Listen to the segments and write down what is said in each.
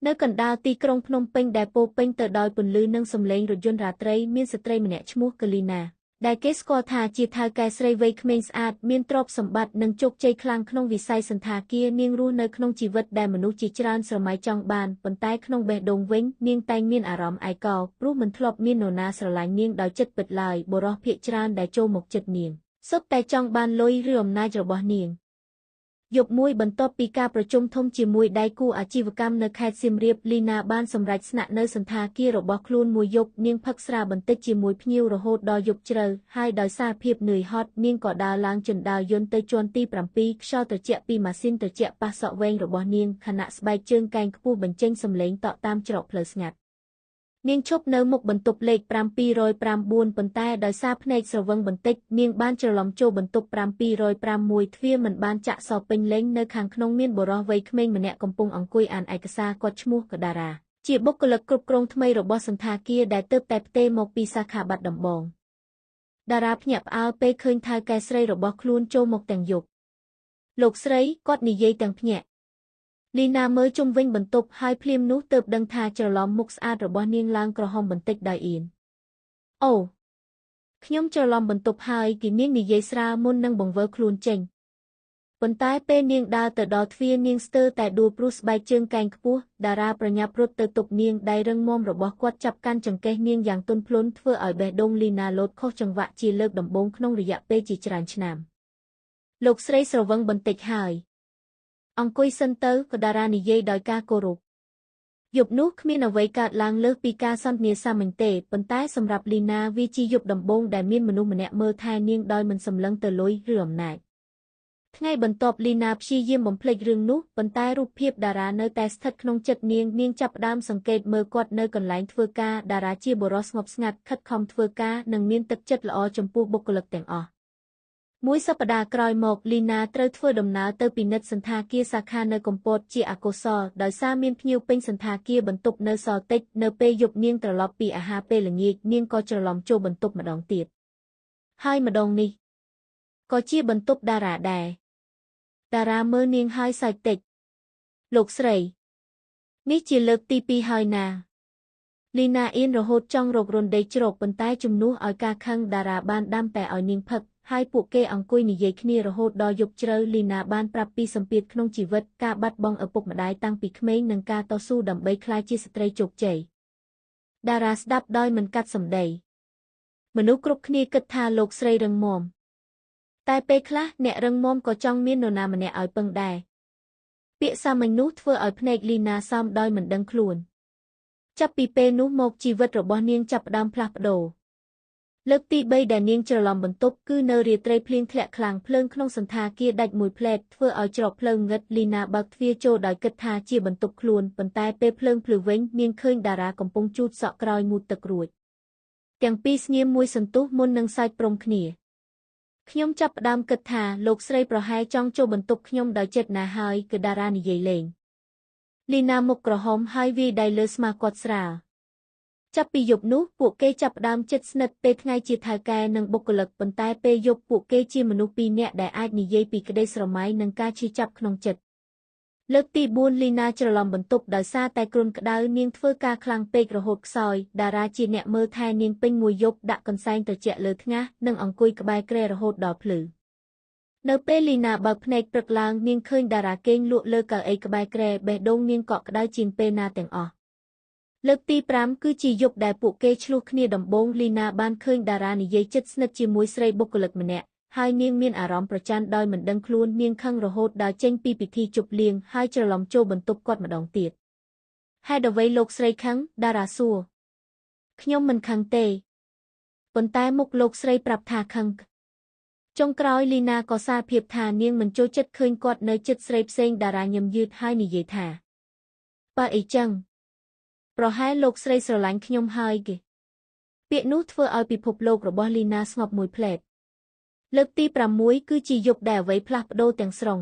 នៅកណ្ដាលទីក្រុងភ្នំពេញដែលពោរពេញទៅដោយពន្លឺនិងសំឡេងរថយន្តរាត្រីមានស្ត្រីម្នាក់ឈ្មោះកលីណាដែលគេស្គាល់ថាជាថៅកែស្រីវ័យក្មេងស្អាតមានទ្រព្យសម្បត្តិនិងជោគជ័យខ្លាំងក្នុងវិស័យសន្តាគារនាងរស់នៅក្នុងជីវិតដែលមនុស្សជាច្រើនស្រមៃចង់បានប៉ុន្តែក្នុងបេះដូងវិញនាងតែងមានអារម្មណ៍ឯកោព្រោះមិនធ្លាប់មាននរណាស្រឡាញ់នាងដោយចិត្តពិតឡើយបុរសភាគច្រើនដែលចូលមកជិតនាងសុទ្ធតែចង់បានលុយឬអំណាចរបស់នាងយប់មួយបន្ទាប់ពីការប្រជុំធំជាមួយដៃគូអាជីវកម្មនៅខេត្តសៀមរាបលីណាបានសម្រេចស្នាក់នៅសន្តាគាររបស់ខ្លួនមួយយប់នាងផឹកស្រាបន្តិចជាមួយភ្ញៀវរហូតដល់យប់ជ្រៅហើយដោយសារភាពនឿយហត់នាងក៏ដើរឡើងជណ្ដើរយន្តទៅជាន់ទី7ខ្យល់ត្រជាក់ពីម៉ាស៊ីនត្រជាក់ប៉ះសក់វែងរបស់នាងខណៈស្បែកជើងកែងខ្ពស់បញ្ចេញសំឡេងតក់តាមច្រកផ្លូវស្ងាត់នាងឈប់នៅមុខបន្ទប់លេខ709ប៉ុន្តែដោយសារភ្នែកស្រវឹងបន្តិចនាងបានច្រឡំចូលបន្ទប់705មួយទ្វារមិនបានចាក់សោពេញលេញនៅខាងក្នុងមានបុរសវ័យក្មេងម្នាក់កំពុងអង្គុយអានឯកសារគាត់ឈ្មោះកដារ៉ាជាបុគ្គលិកគ្រប់គ្រងថ្មីរបស់សន្តាគារដែលទើបតែផ្ទេរមកពីសាខាបាត់ដំបងតារាភ្ញាក់ផ្អើលពេលឃើញថៅកែស្រីរបស់ខ្លួនចូលមកទាំងយប់លោកស្រីគាត់និយាយទាំងភ្ញាក់លីណាមើលជុំវិញបន្ទប់ហើយភ្លាមនោះទើបដឹងថាច្រឡំមុខស្អាតរបស់នាងឡើងក្រហមបន្តិចដោយអៀនអូខ្ញុំច្រឡំបន្ទប់ហើយគីនាងនិយាយស្រាលមុននឹងបង្វិលខ្លួនចេញប៉ុន្តែពេលនាងដើរទៅដល់ទ្វារនាងស្ទើរតែដួលព្រោះស្បែកជើងកែងខ្ពស់តារាប្រញាប់រត់ទៅទប់នាងដៃរឹងមាំរបស់គាត់ចាប់កាន់ចង្កេះនាងយ៉ាងទន់ភ្លន់ធ្វើឲ្យបេះដូងលីណាលោតខុសចង្វាក់ជាលើកដំបូងក្នុងរយៈពេលជាច្រើនឆ្នាំលោកស្រីស្រវឹងបន្តិចហើយអង្គុយសិនទៅក៏តារានិយាយដោយការគោរពយប់នោះគ្មានអ្វីកើតឡើងលើសពីការសន្ទនាសាមញ្ញទេប៉ុន្តែសម្រាប់លីណាវាជាយប់ដំបូងដែលមានមនុស្សម្នាក់មើលថែនាងដោយមិនសម្លឹងទៅលុយឬអំណាចថ្ងៃបន្ទាប់លីណាព្យាយាមបំភ្លេចរឿងនោះប៉ុន្តែរូបភាពតារានៅតែស្ថិតក្នុងចិត្តនាងចាប់ផ្ដើមសង្កេតមើលគាត់នៅកន្លែងធ្វើការតារាជាបុរសស្ងប់ស្ងាត់ខិតខំធ្វើការនិងមានទឹកចិត្តល្អចំពោះបុគ្គលិកទាំងអស់មួយសប្តាហ៍ក្រោយមកលីណាត្រូវធ្វើដំណើរទៅពិនិត្យសន្តាគារសាខានៅកំពតជាអកុសលដោយសារមានភ្ញៀវពេញសន្តាគារបន្ទប់នៅសល់តិចនៅពេលយប់នាងត្រឡប់ពីអាហារពេលល្ងាចនាងក៏ច្រឡំចូលបន្ទប់ម្ដងទៀតហើយម្ដងនេះក៏ជាបន្ទប់តារាដែរតារាមើលនាងហើយសើចតិចលោកស្រីនេះជាលើកទី2ហើយណាលីណាអៀនរហូតចង់រករន្ធដេកជ្រកប៉ុន្តែជំនួសឲ្យការខឹងតារាបានដាំតែឲ្យនាងផឹកហើយពួកគេអង្គុយនិយាយគ្នារហូតដល់យប់ជ្រៅលីណាបានប្រាប់ពីសម្ពាធក្នុងជីវិតការបាត់បង់ឪពុកម្ដាយតាំងពីក្មេងនិងការតស៊ូដើម្បីក្លាយជាស្ត្រីជោគជ័យតារាស្ដាប់ដោយមិនកាត់សម្ដីមនុស្សគ្រប់គ្នាគិតថាលោកស្រីរឹងមាំតែពេលខ្លះអ្នករឹងមាំក៏ចង់មាននរណាម្នាក់ឲ្យពឹងដែរពាក្យសាមញ្ញនោះធ្វើឲ្យភ្នែកលីណាសោមដោយមិនដឹងខ្លួនចាប់ពីពេលនោះមកជីវិតរបស់នាងចាប់ផ្ដើមផ្លាស់ប្ដូរលើកទី3ដែលនាងច្រឡំបន្ទប់គឺនៅរាត្រីភ្លៀងធ្លាក់ខ្លាំងភ្លើងក្នុងសន្តាគារដាច់មួយផ្លែតធ្វើឲ្យច្រកភ្លើងងឹតលីណាបើកទ្វារចូលដោយគិតថាជាបន្ទប់ខ្លួនប៉ុន្តែពេលភ្លើងភ្លឺវិញនាងឃើញតារាកំពុងជូតសក់ក្រោយងូតទឹករួចទាំងពីរស្ងៀមមួយសន្ទុះមុននឹងសើចព្រមគ្នាខ្ញុំចាប់ផ្ដើមគិតថាលោកស្រីប្រហែលចង់ចូលបន្ទប់ខ្ញុំដោយចិត្តណាហើយគឺតារានិយាយលេងលីណាមុខក្រហមហើយវាយដៃលើស្មាគាត់ស្រាលចាប់ពីយប់នោះពួកគេចាប់ផ្ដើមជិតស្និទ្ធពេលថ្ងៃជាថៅកែនិងបុគ្គលិកប៉ុន្តែពេលយប់ពួកគេជាមនុស្សពីរនាក់ដែលអាចនិយាយពីក្តីស្រមៃនិងការឈឺចាប់ក្នុងចិត្តលើកទី4លីណាច្រឡំបន្ទប់ដោយសារតែគ្រុនក្តៅនាងធ្វើការខ្លាំងពេករហូតខ្សោយតារាជាអ្នកមើលថែនាងពេញមួយយប់ដាក់កន្សែងត្រជាក់លើថ្ងាសនិងអង្គុយក្បែរគ្រែរហូតដល់ភ្លឺនៅពេលលីណាបើកភ្នែកព្រឹកឡើងនាងឃើញតារាគេងលក់លើកៅអីក្បែរគ្រែបេះដូងនាងកក់ក្តៅជាងពេលណាទាំងអស់លើកទី5គឺជាយប់ដែលពួកគេឆ្លោះគ្នាដំបូងលីណាបានឃើញតារានិយាយជិតស្និទ្ធជាមួយស្រីបុគ្គលិកម្នាក់ហើយនាងមានអារម្មណ៍ប្រច័ណ្ឌដោយមិនដឹងខ្លួននាងខឹងរហូតដល់ចេញពីពិធីជប់លៀងហើយច្រឡំចូលបន្ទប់គាត់ម្ដងទៀតហេតុអ្វីលោកស្រីខឹងតារាសួរខ្ញុំមិនខឹងទេប៉ុន្តែមុខលោកស្រីប្រាប់ថាខឹងចុងក្រោយលីណាក៏សារភាពថានាងមិនចូលចិត្តឃើញគាត់នៅជិតស្រីផ្សេងតារាញឹមយឺតហើយនិយាយថាបើអីចឹងប្រហែលលោកស្រីស្រឡាញ់ខ្ញុំហើយគេពាក្យនោះធ្វើឲ្យពិភពលោករបស់លីណាស្ងប់មួយផ្លែតលើកទី6គឺជាយប់ដែលអ្វីផ្លាស់ប្ដូរទាំងស្រុង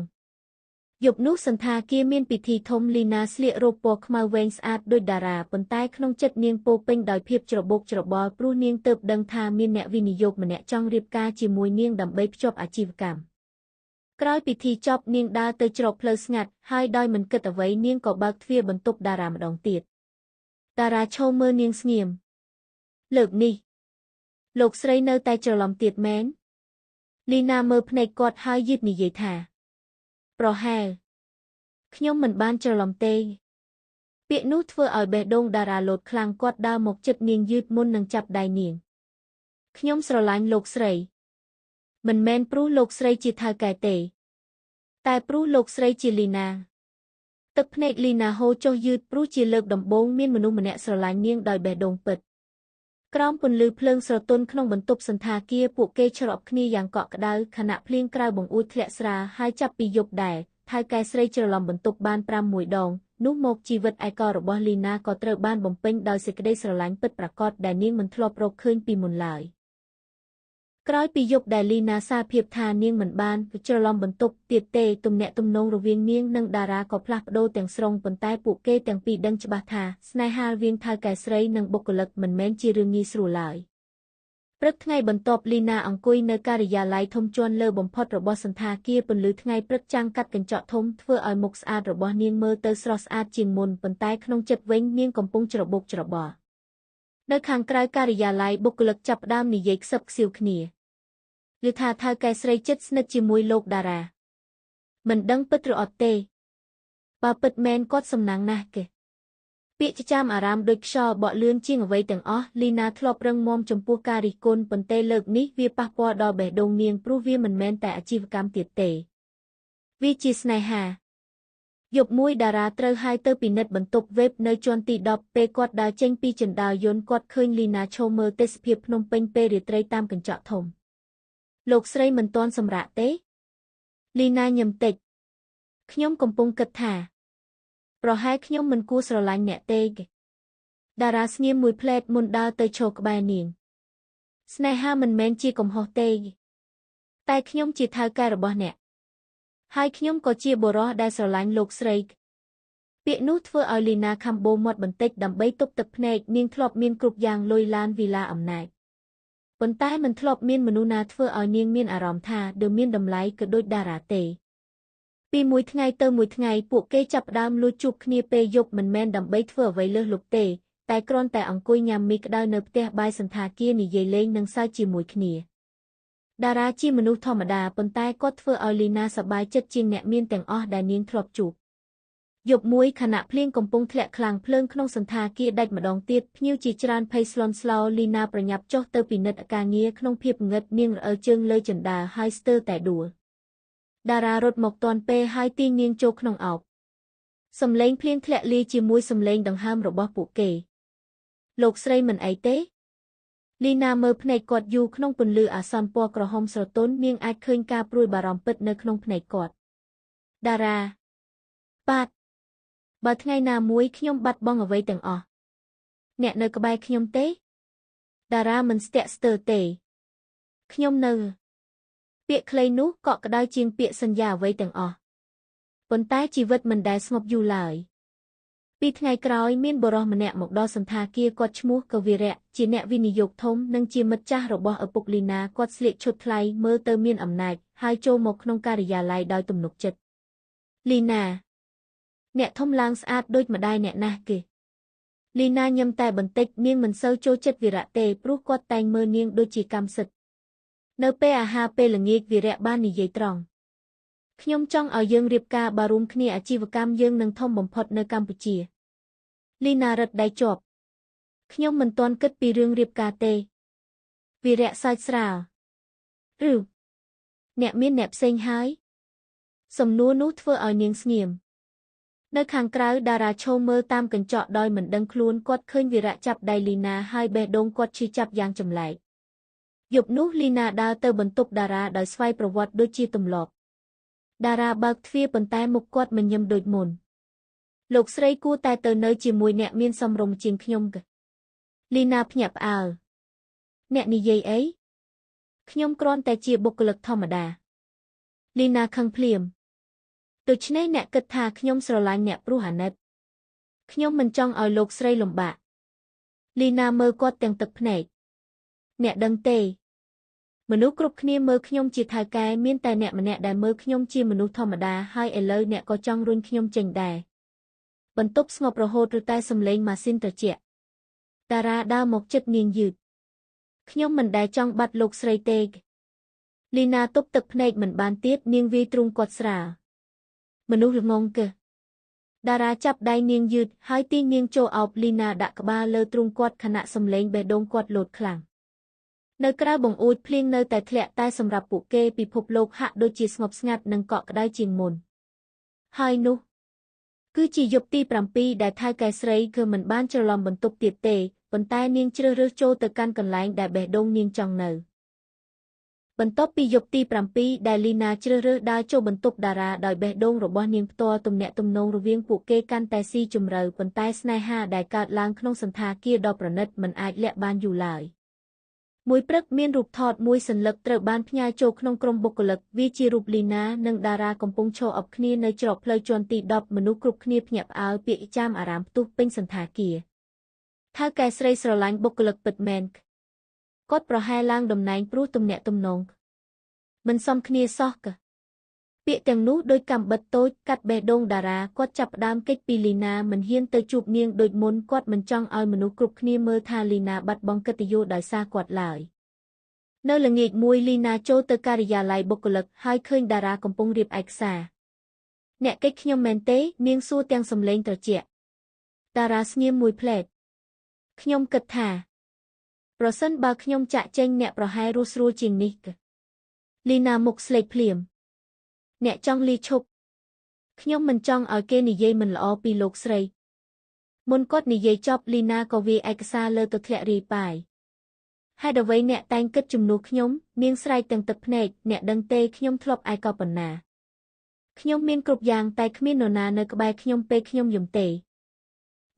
យប់នោះសន្តាគារមានពិធីធំលីណាស្លៀករ៉ូបពណ៌ខ្មៅវែងស្អាតដូចតារាប៉ុន្តែក្នុងចិត្តនាងពោពេញដោយភាពច្របូកច្របល់ព្រោះនាងទើបដឹងថាមានអ្នកវិនិយោគម្នាក់ចង់រៀបការជាមួយនាងដើម្បីភ្ជាប់អាជីវកម្មក ក្រោយពិធីចប់នាងដើរទៅច្រកផ្លូវស្ងាត់ហើយដោយមិនគិតអ្វីនាងក៏បើកទ្វារបន្ទប់តារាម្ដងទៀតតារាឈរមើលនាងស្ងៀមលើកនេះលោកស្រីនៅតែច្រឡំទៀតមែនលីណាមើលភ្នែកគាត់ហើយយឺតនិយាយថាប្រហែលខ្ញុំមិនបានច្រឡំទេពាក្យនោះធ្វើឲ្យបេះដូងតារាលោតខ្លាំងគាត់ដើរមកជិតនាងយឺតមុននឹងចាប់ដៃនាងខ្ញុំស្រឡាញ់លោកស្រីមិនមែនព្រោះលោកស្រីជាថៅកែទេតែព្រោះលោកស្រីជាលីណាទឹកភ្នែកលីណាហូរចុះយឺតព្រោះជាលើកដំបូងមានមនុស្សម្នាក់ស្រឡាញ់នាងដោយបេះដូងពិតក្រោមពន្លឺភ្លើងស្រទន់ក្នុងបន្ទប់សន្តាគារពួកគេឆ្លប់គ្នាយ៉ាងកក់ក្ដៅខណៈភ្លៀងក្រៅបង្អួចធ្លាក់ស្រាហើយចាប់ពីយប់ដែរថៅកែស្រីច្រឡំបន្ទប់បាន6 ដងនោះមកជីវិតឯកោរបស់លីណាក៏ត្រូវបានបំពេញដោយសេចក្តីស្រឡាញ់ពិតប្រាកដដែលនាងមិនធ្លាប់រកឃើញពីមុនឡើយក្រោយពីយប់ដែលលីណាសារភាពថានាងមិនបានច្រឡំបន្ទប់ទៀតទេទំនាក់ទំនងរវាងនាងនិងតារាក៏ផ្លាស់ប្ដូរទាំងស្រុងប៉ុន្តែពួកគេទាំងពីរដឹងច្បាស់ថាស្នេហារវាងថៅកែស្រីនិងបុគ្គលិកមិនមែនជារឿងងាយស្រួលឡើយព្រឹកថ្ងៃបន្ទាប់លីណាអង្គុយនៅការិយាល័យធំជាន់លើបំផុតរបស់សន្តាគារពន្លឺថ្ងៃព្រឹកចាំងកាត់កញ្ចក់ធំធ្វើឲ្យមុខស្អាតរបស់នាងមើលទៅស្រស់ស្អាតជាងមុនប៉ុន្តែក្នុងចិត្តវិញនាងកំពុងច្របូកច្របល់នៅខាងក្រៅការិយាល័យបុគ្គលិកចាប់ផ្ដើមនិយាយខ្សឹបខ្សៀវគ្នាឬថាថៅកែស្រីជិតស្និទ្ធជាមួយលោកតារាមិនដឹងពិតឬអត់ទេបើពិតមែនគាត់សំណាងណាស់គេពាក្យចចាមអារ៉ាមដូចខ្យល់បក់លឿនជាងអ្វីទាំងអស់លីណាធ្លាប់រឹងមាំចំពោះការរិះគន់ប៉ុន្តែលើកនេះវាប៉ះពាល់ដល់បេះដូងនាងព្រោះវាមិនមែនតែអាជីវកម្មទៀតទេវាជាស្នេហាយប់មួយតារាត្រូវហាយទៅពិនិត្យបន្ទប់វេបនៅជាន់ទី10ពេលគាត់ដើរចេញពីជណ្ដើរយន្តគាត់ឃើញលីណាឈរមើលទេសភាពភ្នំពេញពេលរាត្រីតាមកញ្ចក់ធំលោកស្រីមិនទាន់សម្រាកទេលីណាញឹមតិចខ្ញុំកំពុងគិតថាប្រហែលខ្ញុំមិនគួរស្រឡាញ់អ្នកទេតារាស្ងៀមមួយផ្លែតមុនដើរទៅឈរក្បែរនាងស្នេហាមិនមែនជាកំហុសទេតែខ្ញុំជាថៅកែរបស់អ្នកហើយខ្ញុំក៏ជាបុរសដែលស្រឡាញ់លោកស្រីពាក្យនោះធ្វើឲ្យលីណាខំបូរមាត់បន្តិចដើម្បីទប់ទឹកភ្នែកនាងធ្លាប់មានគ្រប់យ៉ាងលុយឡានវីឡាអំណាចប៉ុន្តែមិនធ្លាប់មានមនុស្សណាធ្វើឲ្យនាងមានអារម្មណ៍ថាដូចមានតម្លៃក៏ដូចតារាទេពីមួយថ្ងៃទៅមួយថ្ងៃពួកគេចាប់ផ្ដើមលួចជួបគ្នាពេលយប់មិនមែនដើម្បីធ្វើអ្វីលើសលប់ទេតែគ្រាន់តែអង្គុយញ៉ាំមីក្តៅនៅផ្ទះបាយសន្តាគារនិយាយលេងនិងសើចជាមួយគ្នាតារាជាមនុស្សធម្មតាប៉ុន្តែគាត់ធ្វើឲ្យលីណាសប្បាយចិត្តជាងអ្នកមានទាំងអស់ដែលនាងធ្លាប់ជួបយប់មួយខណៈភ្លៀងកំពុងធ្លាក់ខ្លាំងភ្លើងក្នុងសន្តាគារដាច់ម្ដងទៀតភ្ញៀវជាច្រើនភ័យស្លន់ស្លោលីណាប្រញាប់ចុះទៅពិនិត្យការងារក្នុងភាពងឹតនាងរអិលជើងលើជណ្ដាលហើយស្ទើរតែដួលតារារត់មកទាន់ពេលហើយទាញនាងចូលក្នុងអោបសំឡេងភ្លៀងធ្លាក់លាយជាមួយសំឡេងដង្ហើមរបស់ពួកគេលោកស្រីមិនអីទេលីណាមើលភ្នែកគាត់យូរក្នុងពន្លឺអាសន្នពណ៌ក្រហមស្រទន់នាងអាចឃើញការព្រួយបារម្ភពិតនៅក្នុងភ្នែកគាត់តារាបាទបើថ្ងៃណាមួយខ្ញុំបាត់បង់អ្វីទាំងអស់អ្នកនៅក្បែរខ្ញុំទេតារាមិនស្ទាក់ស្ទើរទេខ្ញុំនៅពាក្យខ្លីនោះកក់ក្ដៅជាងពាក្យសន្យាអ្វីទាំងអស់ប៉ុន្តែជីវិតមិនដែលស្ងប់យូរឡើយពីថ្ងៃក្រោយមានបុរសម្នាក់មកដល់សន្តាគារគាត់ឈ្មោះកវីរៈជាអ្នកវិនិយោគធំនិងជាមិត្តចាស់របស់ឪពុកលីណាគាត់ស្លៀកឈុតថ្លៃមើលទៅមានអំណាចហើយចូលមកក្នុងការិយាល័យដោយទំនុកចិត្តលីណាអ្នកធំឡើងស្អាតដូចម្ដាយអ្នកណាស់គេលីណាញឹមតែបន្តិចនាងមិនសូវចូលចិត្តវីរៈទេព្រោះគាត់តែងមើលនាងដូចជាកម្មសិទ្ធិនៅពេលអាហារពេលល្ងាចវីរៈបាននិយាយត្រង់ខ្ញុំចង់ឲ្យយើងរៀបការបារួមគ្នាអាជីវកម្មយើងនឹងធំបំផុតនៅកម្ពុជាលីណារឹតដៃជាប់ខ្ញុំមិនទាន់គិតពីរឿងរៀបការទេវីរៈសើចស្រាលឬអ្នកមានអ្នកផ្សេងហើយសំណួរនោះធ្វើឲ្យនាងស្ងៀមនៅខាងក្រៅតារាឈរមើលតាមកញ្ចក់ដោយមិនដឹងខ្លួនគាត់ឃើញវីរៈចាប់ដៃលីណាហើយបេះដូងគាត់ឈឺចាប់យ៉ាងចម្លែកយប់នោះលីណាដើរទៅបន្ទប់តារាដោយស្វ័យប្រវត្តិដូចជាទម្លាប់តារាបើកទ្វារប៉ុន្តែមុខគាត់មិនញឹមដូចមុនលោកស្រីគួរតែទៅនៅជាមួយអ្នកមានសមរម្យជាងខ្ញុំកលីណាភ្ញាក់ផ្អើលអ្នកនិយាយអីខ្ញុំគ្រាន់តែជាបុគ្គលិកធម្មតាលីណាខឹងភ្លាមដូច្នេះអ្នកគិតថាខ្ញុំស្រឡាញ់អ្នកព្រោះអាណិតខ្ញុំមិនចង់ឲ្យលោកស្រីលំបាកលីណាមើលគាត់ទាំងទឹកភ្នែកអ្នកដឹងទេ មនុស្សគ្រប់គ្នាមើលខ្ញុំជាថៅកែមានតែអ្នកម្នាក់ដែលមើលខ្ញុំជាមនុស្សធម្មតាហើយឥឡូវអ្នកក៏ចង់រុញខ្ញុំចេញដែរបន្ទប់ស្ងប់រហូតឬតែសំឡេងម៉ាស៊ីនត្រជាក់តារាដើរមកជិតនាងយឺតខ្ញុំមិនដែលចង់បាត់លោកស្រីទេលីណាទប់ទឹកភ្នែកមិនបានទៀតនាងវាយទ្រូងគាត់ស្រាលមនុស្សល្ងងកឹតារាចាប់ដៃនាងយឺតហើយទាញនាងចូលអោបលីណាដាក់ក្បាលលើទ្រូងគាត់ខណៈសំឡេងបេះដូងគាត់លោតខ្លាំងនៅក្រៅបង្អួចភ្លៀងនៅតែធ្លាក់តែសម្រាប់ពួកគេពិភពលោកហាក់ដូចជាស្ងប់ស្ងាត់និងកក់ក្ដៅជាងមុនហើយនោះគឺជាយប់ទី7ដែលថៅកែស្រីគឺមិនបានច្រឡំបន្ទប់ទៀតទេប៉ុន្តែនាងជ្រើសរើសចូលទៅកាន់កន្លែងដែលបេះដូងនាងចង់នៅបន្ទាប់ពីយប់ទី7ដែលលីណាជ្រើសរើសដើរចូលបន្ទប់តារាដោយបេះដូងរបស់នាងផ្ទាល់ទំនាក់ទំនងរវាងពួកគេកាន់តែស៊ីជម្រៅប៉ុន្តែស្នេហាដែលកើតឡើងក្នុងសន្តាគារដ៏ប្រណិតមិនអាចលាក់បានយូរឡើយមួយព្រឹកមានរូបថតមួយសន្លឹកត្រូវបានផ្ញើចូលក្នុងក្រុមបុគ្គលិកវាជារូបលីណានិងតារាកំពុងឈរអបគ្នានៅច្រកផ្លូវជាន់ទី10មនុស្សគ្រប់គ្នាភ្ញាក់ផ្អើលពាក្យចាមអារ៉ាមផ្ទុះពេញសន្តាគារថៅកែស្រីស្រឡាញ់បុគ្គលិកពិតមែនគាត់ប្រហែលឡើងតំណែងព្រោះទំនាក់ទំនងមិនសមគ្នាសោះកពាក្យទាំងនោះដោយកាំបិតតូចកាត់បេះដូងតារាគាត់ចាប់ផ្ដើមគេចពីលីណាមិនហ៊ានទៅជួបនាងដូចមុនគាត់មិនចង់ឲ្យមនុស្សគ្រប់គ្នាមើលថាលីណាបាត់បង់កិត្តិយសដោយសារគាត់ឡើយនៅល្ងាចមួយលីណាចូលទៅការិយាល័យបុគ្គលិកហើយឃើញតារាកំពុងរៀបឯកសារអ្នកគេចខ្ញុំមែនទេនាងសួរទាំងសំឡេងត្រជាក់តារាស្ងៀមមួយផ្លែតខ្ញុំគិតថាប្រសិនបើខ្ញុំចាក់ចេញអ្នកប្រហែលរស់ស្រួលជាងនេះលីណាមុខស្លេកភ្លាមអ្នកចង់លីឈប់ខ្ញុំមិនចង់ឲ្យគេនិយាយមិនល្អពីលោកស្រីមុនគាត់និយាយចប់លីណាក៏វាយឯកសារលើទៅធ្លាក់រីប៉ាយហេតុអ្វីអ្នកតែងគិតជំនួសខ្ញុំនាងស្រែកទាំងទឹកភ្នែកអ្នកដឹងទេខ្ញុំធ្លាប់ឯកោប៉ុណ្ណាខ្ញុំមានគ្រប់យ៉ាងតែគ្មាននរណានៅក្បែរខ្ញុំពេលខ្ញុំយំទេ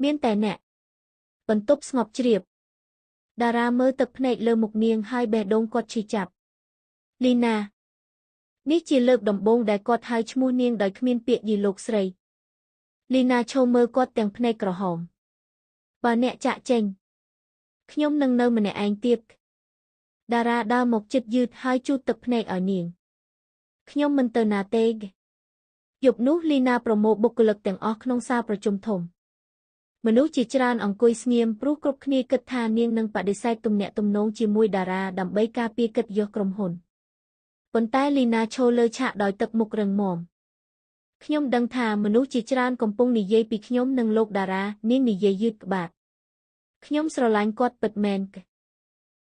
មានតែអ្នកបន្ទប់ស្ងប់ជ្រាបតារាមើលទឹកភ្នែកលើមុខនាងហើយបេះដូងគាត់ឈឺចាប់លីណានេះជាលើកដំបូងដែលគាត់ហៅឈ្មោះនាងដោយគ្មានពាក្យយីលោកស្រីលីណាឈរមើលគាត់ទាំងភ្នែកក្រហមបើអ្នកចាក់ចេញខ្ញុំនឹងនៅម្នាក់ឯងទៀតតារាដើរមកជិតយឺតហើយជូតទឹកភ្នែកឲ្យនាងខ្ញុំមិនទៅណាទេយប់នោះលីណាប្រមូលបុគ្គលិកទាំងអស់ក្នុងសាលប្រជុំធំមនុស្សជាច្រើនអង្គុយស្ងៀមព្រោះគ្រប់គ្នាគិតថានាងនឹងបដិសេធទំនាក់ទំនងជាមួយតារាដើម្បីការពារកិត្តិយសក្រុមហ៊ុនប៉ុន្តែលីណាឈរលើឆាកដោយទឹកមុខរឹងមាំខ្ញុំដឹងថាមនុស្សជាច្រើនកំពុងនិយាយពីខ្ញុំនិងលោកតារានាងនិយាយយឺតក្បាតខ្ញុំស្រឡាញ់គាត់ពិតមែន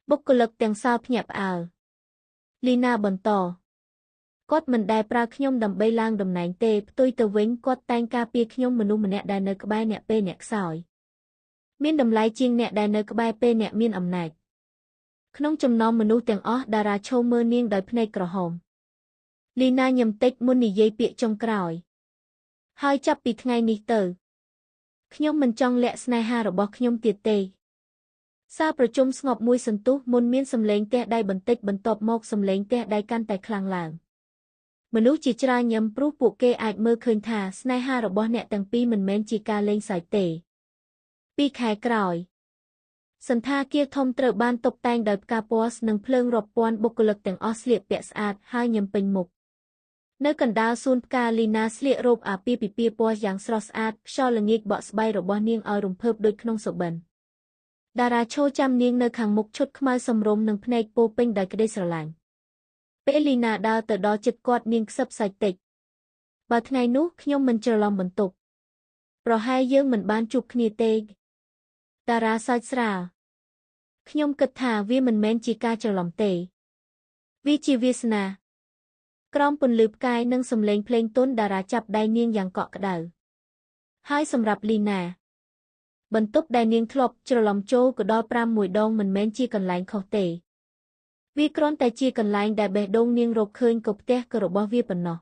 បុគ្គលិកទាំងសាលភ្ញាក់ផ្អើលលីណាបន្តគាត់មិនដែលប្រើខ្ញុំដើម្បីឡើងតំណែងទេផ្ទុយទៅវិញគាត់តែងការពារខ្ញុំមនុស្សម្នាក់ដែលនៅក្បែរអ្នកពេលអ្នកខ្សោយមានតម្លៃជាងអ្នកដែលនៅក្បែរពេលអ្នកមានអំណាចក្នុងចំណោមមនុស្សទាំងអស់តារាឈរមើលនាងដោយភ្នែកក្រហមលីណាញឹមតិចមុននិយាយពាក្យចុងក្រោយហើយចាប់ពីថ្ងៃនេះទៅខ្ញុំមិនចង់លាក់ស្នេហារបស់ខ្ញុំទៀតទេសាលប្រជុំស្ងប់មួយសន្ទុះមុនមានសម្លេងទះដៃបន្តិចបន្ទាប់មកសម្លេងទះដៃកាន់តែខ្លាំងឡើងមនុស្សជាច្រើនញឹមព្រោះពួកគេអាចមើលឃើញថាស្នេហារបស់អ្នកទាំងពីរមិនមែនជាការលេងសើចទេ2 ខែក្រោយសន្តាគារធំត្រូវបានតុបតែងដោយផ្កាពណ៌និងភ្លើងរាប់ពាន់បុគ្គលិកទាំងអស់ស្លៀកពាក់ស្អាតហើយញឹមពេញមុខនៅកណ្ដាលសួនផ្កាលីណាស្លៀករ៉ូបអាពាហ៍ពិពាហ៍ពណ៌យ៉ាងស្រស់ស្អាតខ្យល់ល្ងាចបក់ស្បែករបស់នាងឲ្យរំភើបដូចក្នុងសុបិនតារាឈរចាំនាងនៅខាងមុខឈុតខ្មៅសម្រុំនិងភ្នែកពោពេញដោយក្តីស្រឡាញ់ពេលលីណាដើរទៅដល់ជិតគាត់នាងខ្សឹបសាច់តិចបើថ្ងៃនោះខ្ញុំមិនច្រឡំបន្ទប់ប្រហែលយើងមិនបានជួបគ្នាទេតារាសើចស្រាលខ្ញុំគិតថាវាមិនមែនជាការច្រឡំទេវាជាវាសនាក្រោមពន្លឺផ្កាយនិងសំឡេងភ្លេងទន់តារាចាប់ដៃនាងយ៉ាងកក់ក្ដៅហើយសម្រាប់លីណាបន្ទប់ដែលនាងធ្លាប់ច្រឡំចូលក៏ដល់5 ដងមិនមែនជាកន្លែងខុសទេវាគ្រាន់តែជាកន្លែងដែលបេះដូងនាងរកឃើញក៏ផ្ទះក៏របស់វាប៉ុណ្ណោះ